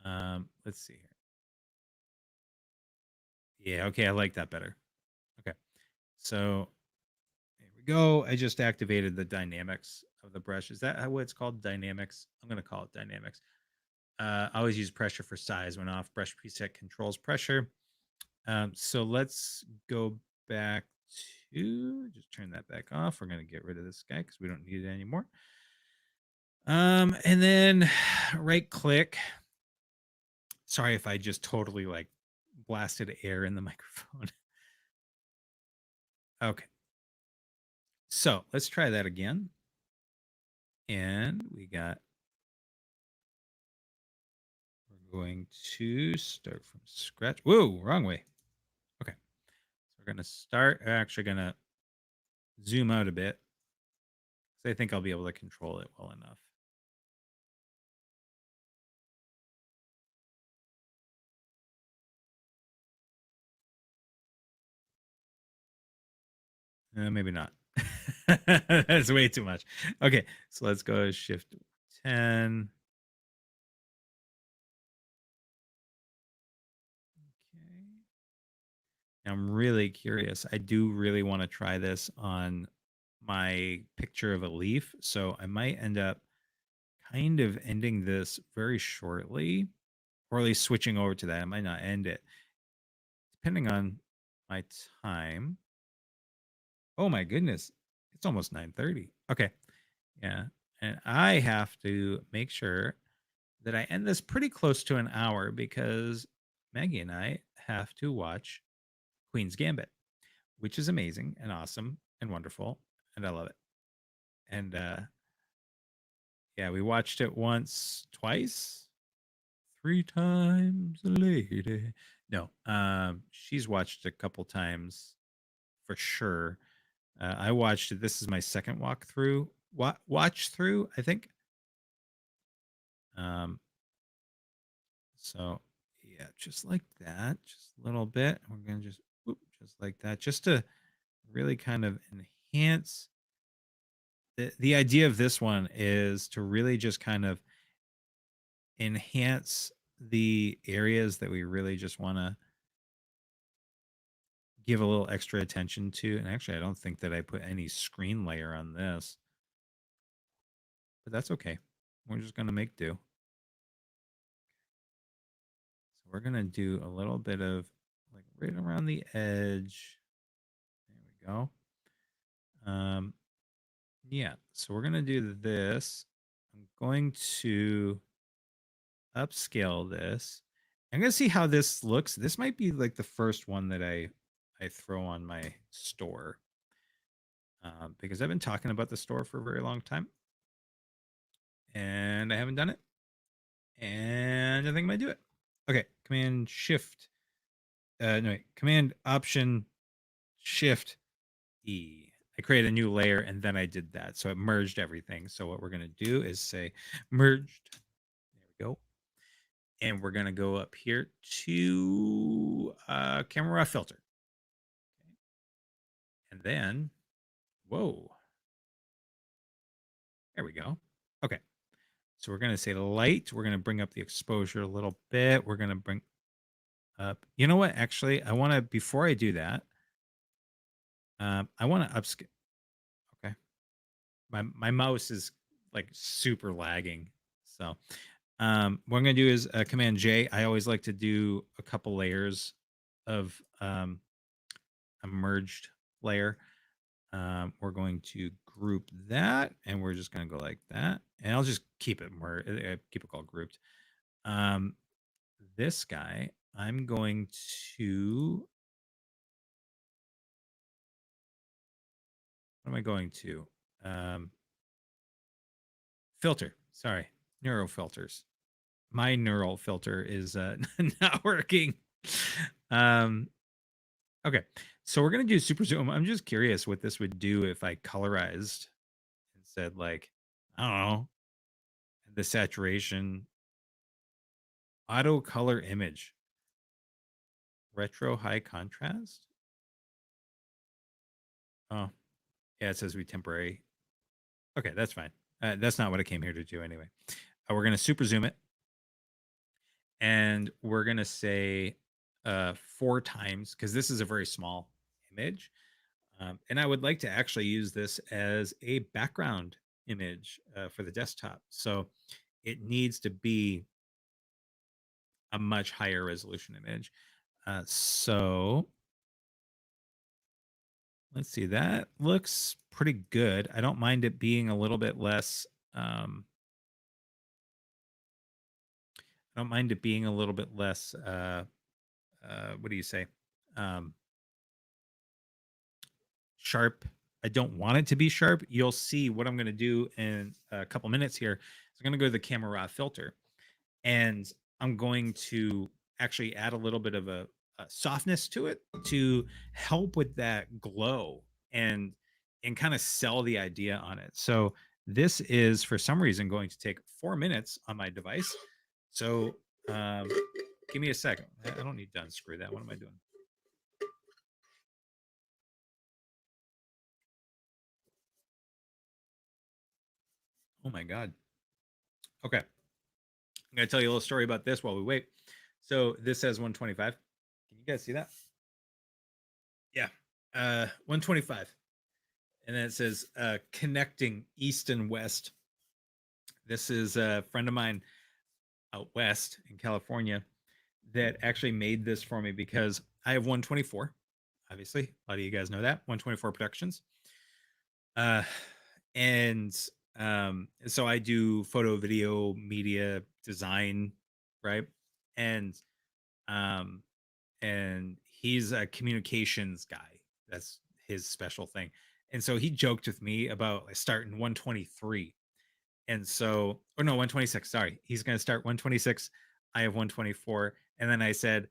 [SPEAKER 1] Let's see here. Yeah, okay, I like that better. Okay. So there we go. I just activated the dynamics of the brush. Is that what it's called? Dynamics? I'm going to call it dynamics. I always use pressure for size when off. Brush preset controls pressure. So let's go back to, just turn that back off. We're going to get rid of this guy because we don't need it anymore. And then right click. Sorry if I just totally like blasted air in the microphone. Okay. So let's try that again. And we got, we're going to start from scratch. Whoa, wrong way. Okay. So we're going to start, actually going to zoom out a bit. So I think I'll be able to control it well enough. Maybe not. That's way too much. Okay, so let's go shift 10. Okay. I'm really curious. I do really want to try this on my picture of a leaf. So I might end up kind of ending this very shortly, or at least switching over to that. I might not end it, depending on my time. Oh my goodness. It's almost 9:30. Okay. Yeah. And I have to make sure that I end this pretty close to an hour because Maggie and I have to watch Queen's Gambit, which is amazing and awesome and wonderful. And I love it. And yeah, we watched it once, twice, three times a lady. No, she's watched a couple times for sure. I watched it. This is my second watch through, I think. Um, so yeah, just like that, just a little bit. We're gonna just like that, just to really kind of enhance the idea of this one is to really just kind of enhance the areas that we really just want to give a little extra attention to. And actually, I don't think that I put any screen layer on this, but that's okay. We're just going to make do. So we're going to do a little bit of like right around the edge. There we go. Yeah, so we're going to do this. I'm going to upscale this. I'm going to see how this looks. This might be like the first one that I throw on my store. Because I've been talking about the store for a very long time and I haven't done it. And I think I might do it. Okay, Command Shift. No, wait, Command Option Shift E. I created a new layer and then I did that. So it merged everything. So what we're going to do is say merged. There we go. And we're going to go up here to camera raw filter. Okay. And then, whoa. There we go. Okay. So we're going to say light. We're going to bring up the exposure a little bit. We're going to bring up, you know what? Actually, I want to, before I do that, I want to upscale. Okay. My mouse is like super lagging. So what I'm going to do is Command J. I always like to do a couple layers of a merged layer. We're going to group that and we're just going to go like that. And I'll just keep it keep it called grouped. This guy, I'm going to, what am I going to? Filter. Sorry, neural filters. My neural filter is not working. Okay, so we're gonna do super zoom. I'm just curious what this would do if I colorized and said like, I don't know, the saturation, auto color image, retro high contrast. Oh, yeah, it says we temporary. Okay, that's fine. That's not what I came here to do anyway. We're gonna super zoom it, and we're gonna say 4 times because this is a very small image. And I would like to actually use this as a background image for the desktop. So it needs to be a much higher resolution image. So let's see, that looks pretty good. I don't mind it being a little bit less. I don't mind it being a little bit less. What do you say? Um, Sharp. I don't want it to be sharp. You'll see what I'm going to do in a couple minutes here. So I'm going to go to the camera raw filter and I'm going to actually add a little bit of a softness to it to help with that glow and kind of sell the idea on it. So this is for some reason going to take 4 minutes on my device. So give me a second. I don't need to unscrew that. What am I doing? Oh my God. Okay. I'm going to tell you a little story about this while we wait. So this says 125. Can you guys see that? Yeah. 125. And then it says connecting east and west. This is a friend of mine out west in California that actually made this for me because I have 124. Obviously, a lot of you guys know that 124 Productions. Uh, and so I do photo, video, media design, right? And um, and he's a communications guy. That's his special thing. And so he joked with me about starting 123. And so, or no, 126. Sorry, he's going to start 126. I have 124. And then I said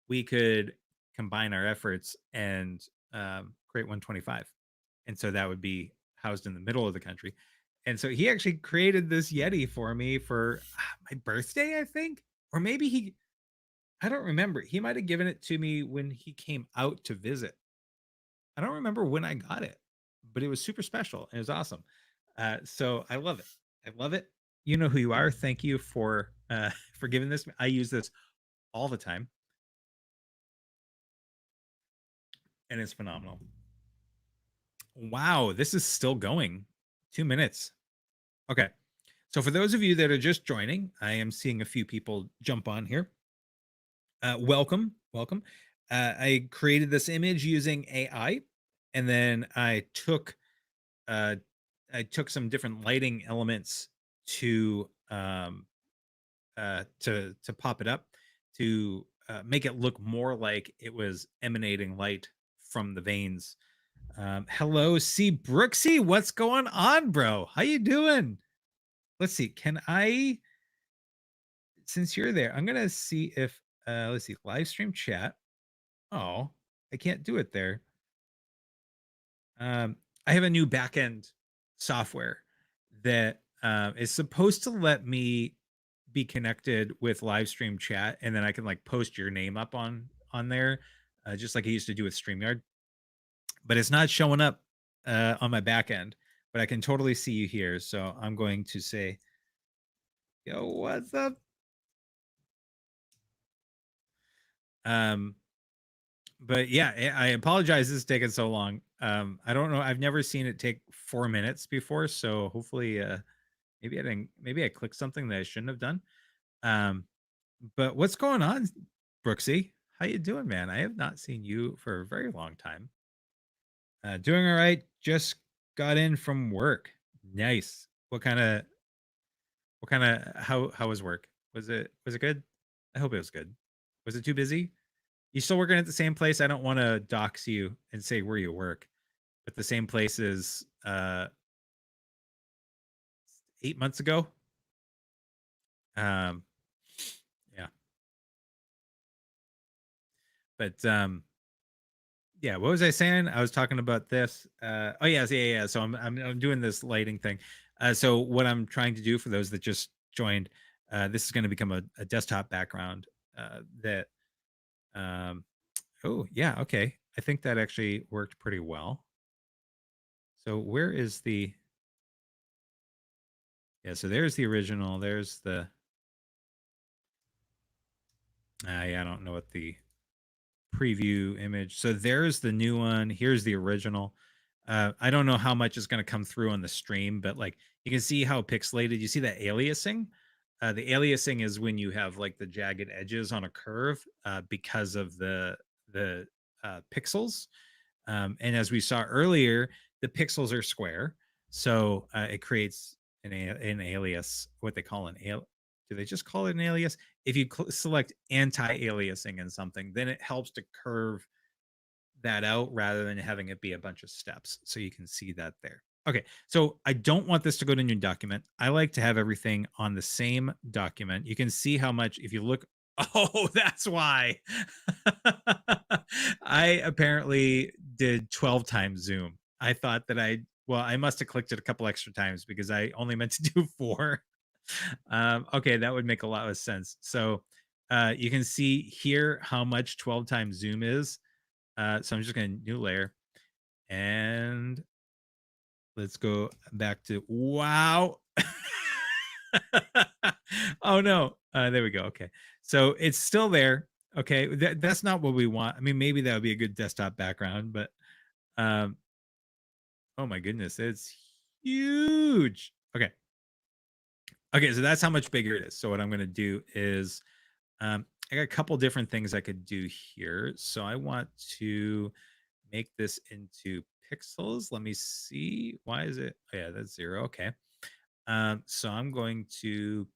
[SPEAKER 1] we could combine our efforts and create 125. And so that would be housed in the middle of the country. And so he actually created this Yeti for me for my birthday, I think. Or maybe I don't remember. He might have given it to me when he came out to visit. I don't remember when I got it, but it was super special. It was awesome. So I love it. I love it. You know who you are. Thank you for for giving this. I use this all the time, and it's phenomenal. Wow, this is still going. 2 minutes. Okay. So for those of you that are just joining, I am seeing a few people jump on here. Welcome, welcome. I created this image using AI, and then uh, I took some different lighting elements to to pop it up to make it look more like it was emanating light from the veins. Hello, C Brooksy, what's going on, bro? How you doing? Let's see. Can I, since you're there, I'm gonna see if let's see, live stream chat. Oh, I can't do it there. Um, I have a new backend software that is supposed to let me be connected with live stream chat, and then I can like post your name up on there, just like I used to do with StreamYard. But it's not showing up on my back end. But I can totally see you here, so I'm going to say, "Yo, what's up?" But yeah, I apologize. This is taking so long. I don't know. I've never seen it take 4 minutes before, so hopefully, maybe I didn't. Maybe I clicked something that I shouldn't have done. Um, but what's going on, Brooksy? How you doing, man? I have not seen you for a very long time. Doing all right. Just got in from work. Nice. What kind of how was work? Was it good? I hope it was good. Was it too busy? You still working at the same place? I don't want to dox you and say where you work, but the same place as 8 months ago. Um, yeah, but yeah. What was I saying? I was talking about this. Oh yeah. So I'm doing this lighting thing. So what I'm trying to do for those that just joined, this is going to become a desktop background. That oh yeah, okay. I think that actually worked pretty well. So where is the yeah, so there's the original. There's the yeah, I don't know what the preview image. So there's the new one. Here's the original. I don't know how much is going to come through on the stream, but like you can see how pixelated. You see that aliasing? The aliasing is when you have like the jagged edges on a curve because of the pixels. And as we saw earlier, the pixels are square, so it creates an alias. What they call an al. Do they just call it an alias? If you select anti-aliasing in something, then it helps to curve that out rather than having it be a bunch of steps. So you can see that there. Okay, so I don't want this to go to new document. I like to have everything on the same document. You can see how much, if you look, oh, that's why. I apparently did 12 times zoom. I thought that well, I must have clicked it a couple extra times because I only meant to do 4. Okay, that would make a lot of sense. So you can see here how much 12 times zoom is. So I'm just going to new layer and let's go back to wow. Oh no. There we go. Okay. So it's still there. Okay, that's not what we want. I mean, maybe that would be a good desktop background, but um, oh my goodness, it's huge. Okay, okay, so that's how much bigger it is. So what I'm going to do is, I got a couple different things I could do here. So I want to make this into pixels. Let me see. Why is it? Oh, yeah, that's 0. Okay. So I'm going to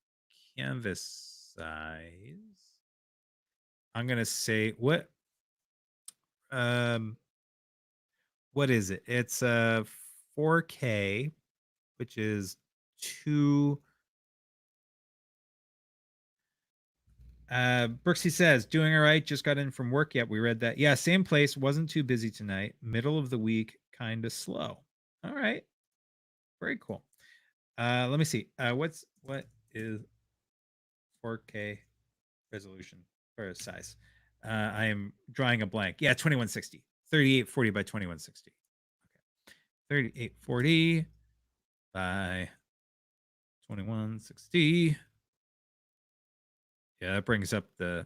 [SPEAKER 1] canvas size. I'm going to say um what is it? It's a 4K, which is 2. Brooksy says, doing all right. Just got in from work yet. We read that. Yeah, same place. Wasn't too busy tonight. Middle of the week, kind of slow. All right. Very cool. Let me see. What is 4K resolution or size? I am drawing a blank. Yeah, 2160. 3840 by 2160. Okay. 3840 by 2160. Yeah, that brings up the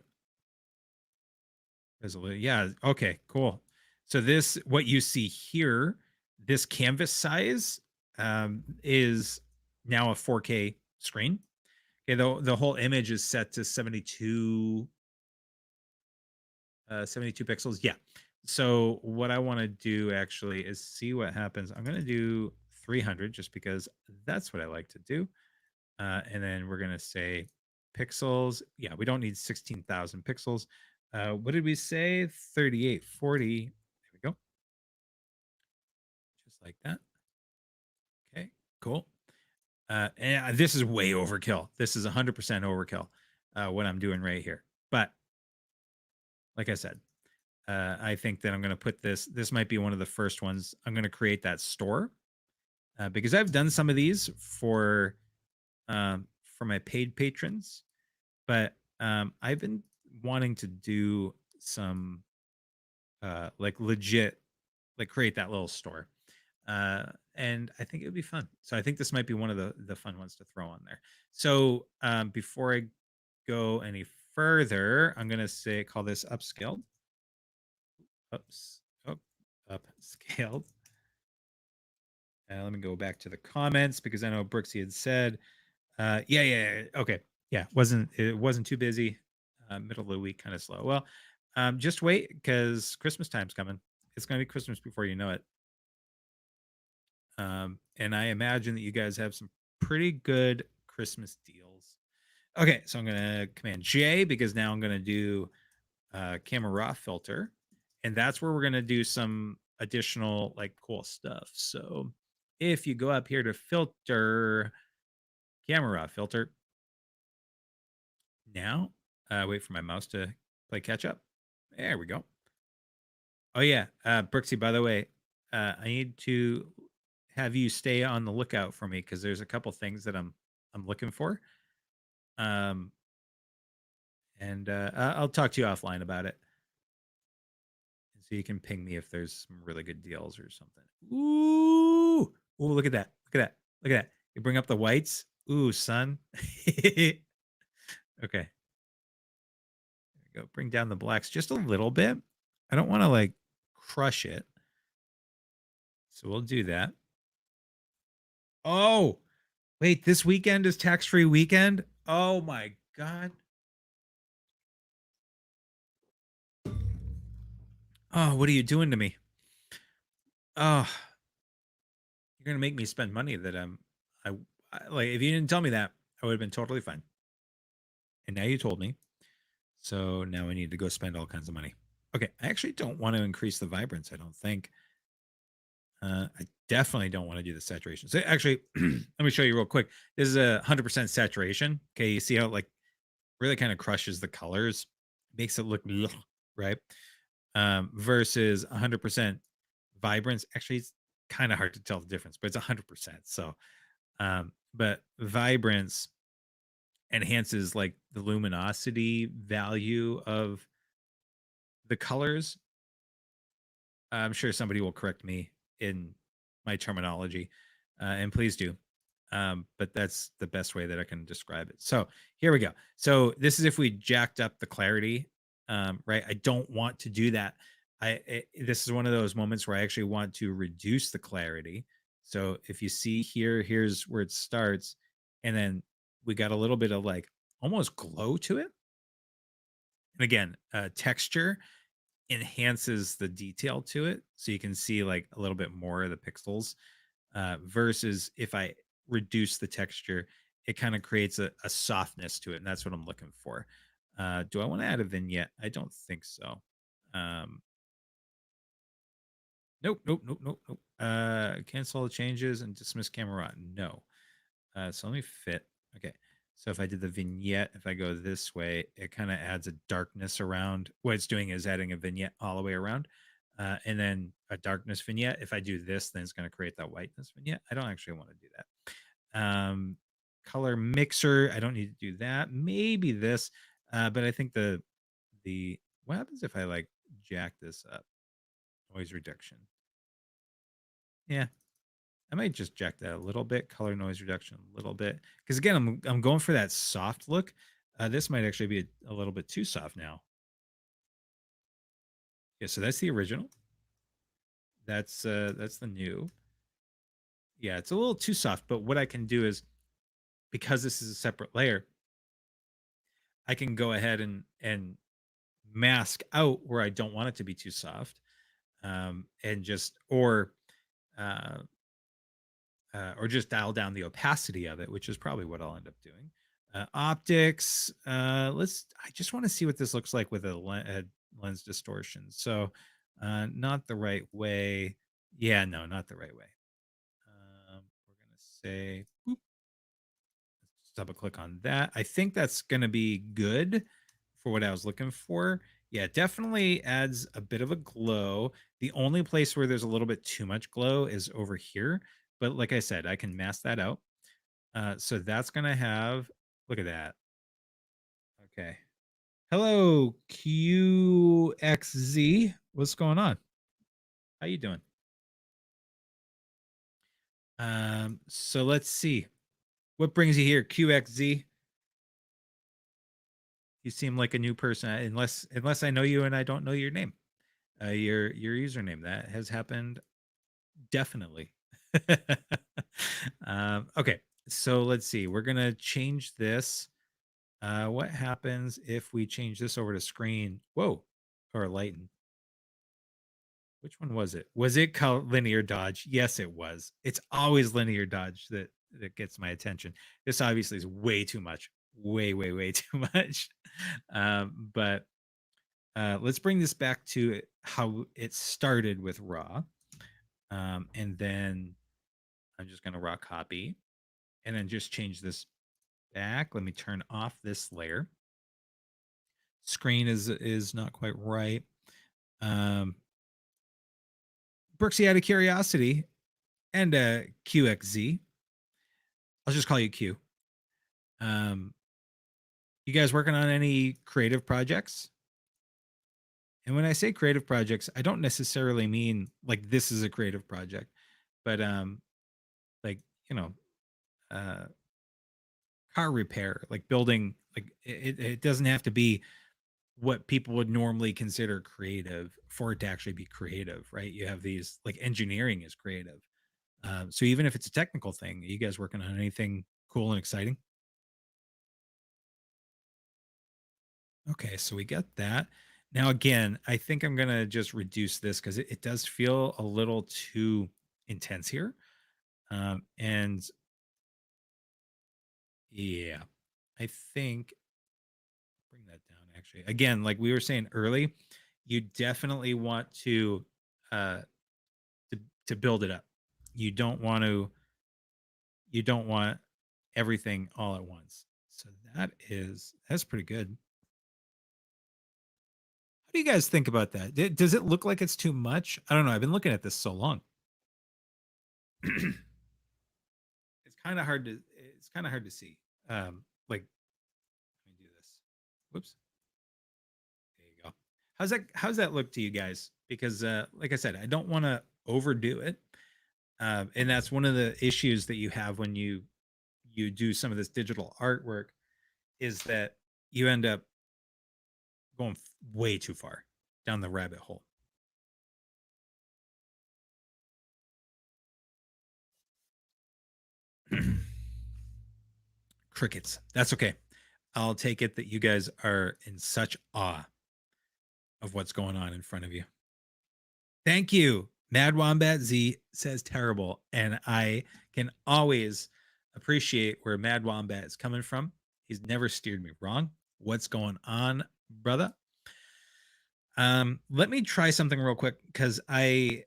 [SPEAKER 1] resolution. Yeah, okay, cool. So this, what you see here, this canvas size is now a 4K screen. Okay, the whole image is set to 72 pixels. Yeah. So what I want to do actually is see what happens. I'm going to do 300 just because that's what I like to do. And then we're going to say pixels. Yeah, we don't need 16,000 pixels. What did we say? 3840. There we go. Just like that. Okay, cool. And this is way overkill. This is 100% overkill, what I'm doing right here. But like I said, I think that I'm going to put this might be one of the first ones. I'm going to create that store because I've done some of these for my paid patrons, but I've been wanting to do some like legit, like create that little store. And I think it would be fun. So I think this might be one of the fun ones to throw on there. So before I go any further, I'm going to call this upscaled. Upscaled. Let me go back to the comments because I know Brooksy had said, yeah, okay, yeah, it wasn't too busy. Middle of the week, kind of slow. Well, just wait because Christmas time's coming. It's going to be Christmas before you know it. And I imagine that you guys have some pretty good Christmas deals. Okay, so I'm going to Command J because now I'm going to do camera raw filter, and that's where we're going to do some additional like cool stuff. So if you go up here to filter, camera raw filter, now wait for my mouse to play catch up. There we go. Oh yeah, Brooksy, by the way, I need to have you stay on the lookout for me because there's a couple things that I'm looking for. And I'll talk to you offline about it. So you can ping me if there's some really good deals or something. Ooh, look at that. Look at that. Look at that. You bring up the whites. Ooh, son. Okay. There we go. Bring down the blacks just a little bit. I don't want to like crush it. So we'll do that. Oh, wait, this weekend is tax-free weekend? Oh my God. Oh, what are you doing to me? Oh, you're gonna make me spend money that I like. If you didn't tell me that, I would have been totally fine. And now you told me, so now I need to go spend all kinds of money. Okay, I actually don't want to increase the vibrance. I don't think. I definitely don't want to do the saturation. So actually, let me show you real quick. This is 100% saturation. Okay, you see how it like really kind of crushes the colors, makes it look right. Versus 100% vibrance. Actually, it's kind of hard to tell the difference, but it's 100%. So, but vibrance enhances like the luminosity value of the colors. I'm sure somebody will correct me in my terminology, and please do. But that's the best way that I can describe it. So here we go. So this is if we jacked up the clarity right? I don't want to do that. This is one of those moments where I actually want to reduce the clarity. So if you see here, here's where it starts, and then we got a little bit of like almost glow to it. And again, texture enhances the detail to it, so you can see like a little bit more of the pixels. Versus if I reduce the texture, it kind of creates a softness to it, and that's what I'm looking for. Do I want to add a vignette? I don't think so. Um, nope, nope, nope, nope, nope. Cancel all the changes and dismiss camera. No. So let me fit. Okay. So if I did the vignette, if I go this way, it kind of adds a darkness around. What it's doing is adding a vignette all the way around. And then a darkness vignette. If I do this, then it's going to create that whiteness vignette. I don't actually want to do that. Color mixer. I don't need to do that. Maybe this. But I think the what happens if I like jack this up? Noise reduction. Yeah, I might just jack that a little bit, color noise reduction a little bit, because again, I'm going for that soft look. This might actually be a little bit too soft now. Yeah, so that's the original. That's the new. Yeah, it's a little too soft, but what I can do is, because this is a separate layer, I can go ahead and mask out where I don't want it to be too soft, and just uh, or just dial down the opacity of it, which is probably what I'll end up doing. Optics. I just want to see what this looks like with a lens distortion. So, not the right way. Yeah, no, not the right way. We're gonna say, boop, let's double click on that. I think that's gonna be good for what I was looking for. Yeah, definitely adds a bit of a glow. The only place where there's a little bit too much glow is over here. But like I said, I can mask that out. So that's gonna have. Look at that. Okay. Hello, QXZ. What's going on? How you doing? So let's see. What brings you here, QXZ? You seem like a new person, unless I know you and I don't know your name. Your username. That has happened definitely. Okay, so let's see. We're gonna change this. What happens if we change this over to screen? Whoa, or lighten. Which one was it? Was it linear dodge? Yes, it was. It's always linear dodge that gets my attention. This obviously is way too much. Way too much. But let's bring this back to how it started with raw. And then I'm just going to raw copy and then just change this back. Let me turn off this layer. Screen is not quite right. Brooksy, out of curiosity, and QXZ, I'll just call you Q. You guys working on any creative projects? And when I say creative projects, I don't necessarily mean like this is a creative project, but like you know, uh, car repair, like building, like it doesn't have to be what people would normally consider creative for it to actually be creative, right? You have these like engineering is creative. So even if it's a technical thing, are you guys working on anything cool and exciting? Okay, so we got that. Now, again, I think I'm going to just reduce this because it does feel a little too intense here. And yeah, I think bring that down actually. Again, like we were saying early, you definitely want uh to build it up. You don't want to you don't want everything all at once. So that's pretty good. How do you guys think about that? Does it look like it's too much? I don't know. I've been looking at this so long. It's kind of hard to see. Like let me do this. Whoops. There you go. How's that look to you guys? Because like I said, I don't want to overdo it. And that's one of the issues that you have when you do some of this digital artwork is that you end up going way too far down the rabbit hole. Crickets. That's okay. I'll take it that you guys are in such awe of what's going on in front of you. Thank you. Mad Wombat Z says terrible. And I can always appreciate where Mad Wombat is coming from. He's never steered me wrong. What's going on, brother? Let me try something real quick because like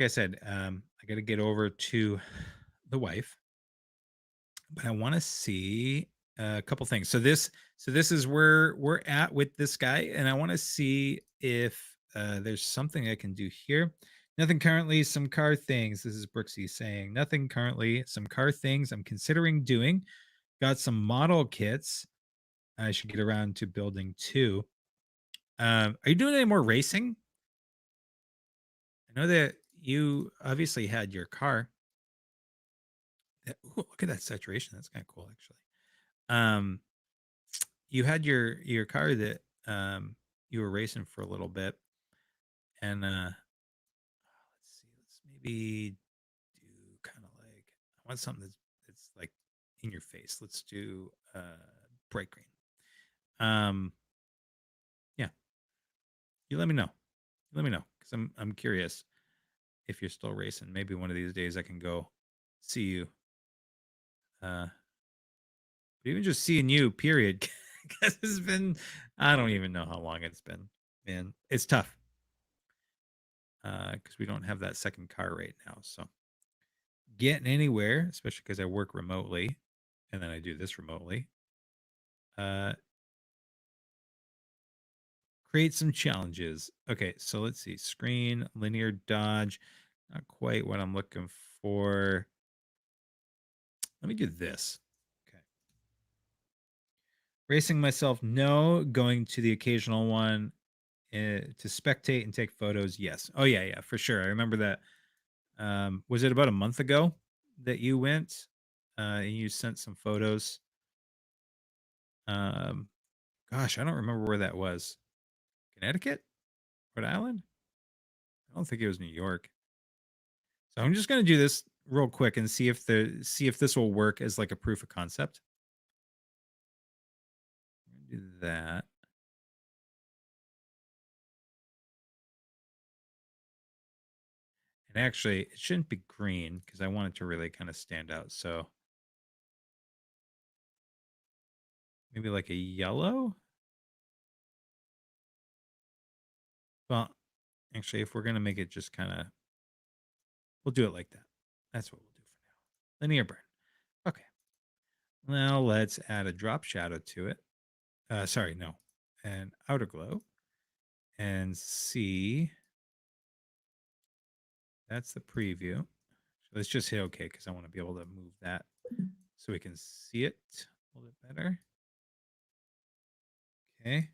[SPEAKER 1] I said, I got to get over to the wife, but I want to see a couple things. So this is where we're at with this guy, and I want to see if there's something I can do here. Nothing currently, some car things. This is Brooksy saying nothing currently, some car things I'm considering doing. Got some model kits I should get around to building too. Are you doing any more racing? I know that you obviously had your car. Ooh, look at that saturation. That's kind of cool, actually. You had your car that you were racing for a little bit, and let's see, let's maybe do kind of like I want something that's like in your face. Let's do bright green. Yeah, you let me know. Let me know because I'm curious if you're still racing. Maybe one of these days I can go see you. Even just seeing you, period, because it's been I don't even know how long it's been. Man, it's tough because we don't have that second car right now. So getting anywhere, especially because I work remotely, and then I do this remotely. Create some challenges. Okay, so let's see. Screen, linear dodge. Not quite what I'm looking for. Let me do this. Okay. Racing myself, no. Going to the occasional one. To spectate and take photos, yes. Oh yeah, for sure. I remember that. Was it about a month ago that you went and you sent some photos? Gosh, I don't remember where that was. Connecticut, Rhode Island. I don't think it was New York. So I'm just gonna do this real quick and see if this will work as like a proof of concept. Do that. And actually, it shouldn't be green because I want it to really kind of stand out. So maybe like a yellow. Well, actually, if we're gonna make it just kind of, we'll do it like that. That's what we'll do for now. Linear burn. Okay. Now let's add a drop shadow to it. Sorry, no, an outer glow, and see. That's the preview. So let's just hit OK because I want to be able to move that so we can see it a little bit better. Okay.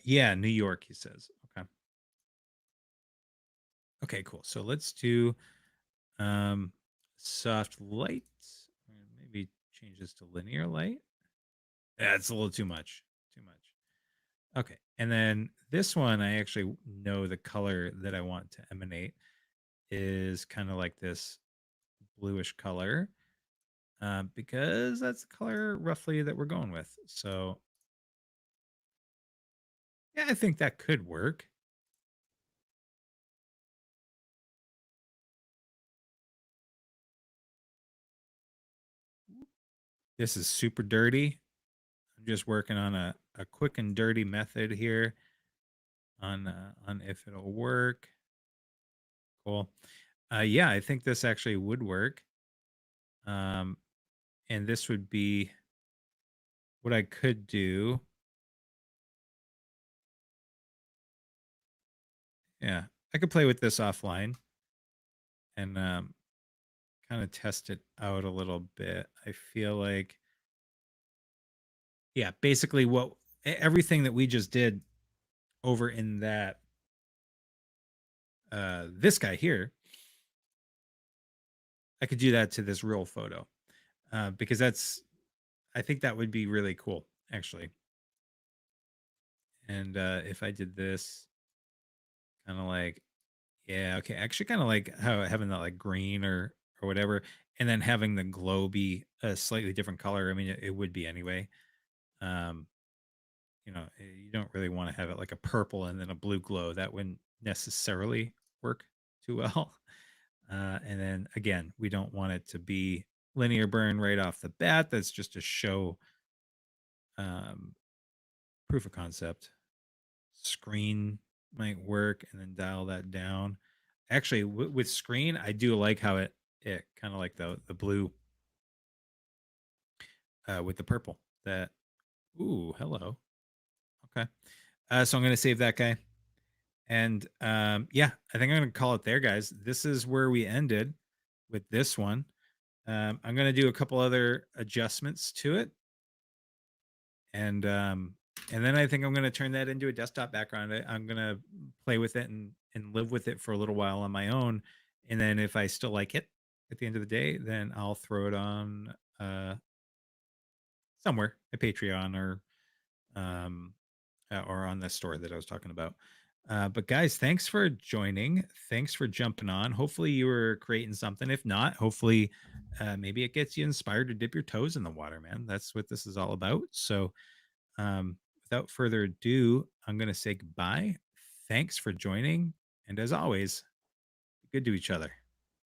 [SPEAKER 1] Yeah, New York, he says. Okay. Okay, cool. So let's do soft light. Maybe change this to linear light. That's a little too much. Too much. Okay. And then this one, I actually know the color that I want to emanate is kind of like this bluish color because that's the color roughly that we're going with. So yeah, I think that could work. This is super dirty. I'm just working on a quick and dirty method here on if it'll work. Cool. Yeah, I think this actually would work. And this would be what I could do. Yeah, I could play with this offline and kind of test it out a little bit. I feel like, yeah, basically what everything that we just did over in that this guy here, I could do that to this real photo because I think that would be really cool, actually. And if I did this kind of like, yeah, okay, actually kind of like how having that like green or whatever, and then having the glow be a slightly different color. I mean, it would be anyway. Um, you don't really want to have it like a purple and then a blue glow. That wouldn't necessarily work too well. And then again, we don't want it to be linear burn right off the bat. That's just to show um, proof of concept. Screen might work, and then dial that down. Actually, with screen, I do like how it kind of like the blue with the purple. That ooh, hello. Okay, so I'm gonna save that guy, and yeah, I think I'm gonna call it there, guys. This is where we ended with this one. I'm gonna do a couple other adjustments to it, and then I think I'm gonna turn that into a desktop background. I'm gonna play with it and live with it for a little while on my own, and then if I still like it at the end of the day, then I'll throw it on somewhere, a Patreon um or on the store that I was talking about. But guys, thanks for joining. Thanks for jumping on. Hopefully you were creating something. If not, hopefully maybe it gets you inspired to dip your toes in the water, man. That's what this is all about. So without further ado, I'm going to say goodbye. Thanks for joining. And as always, be good to each other.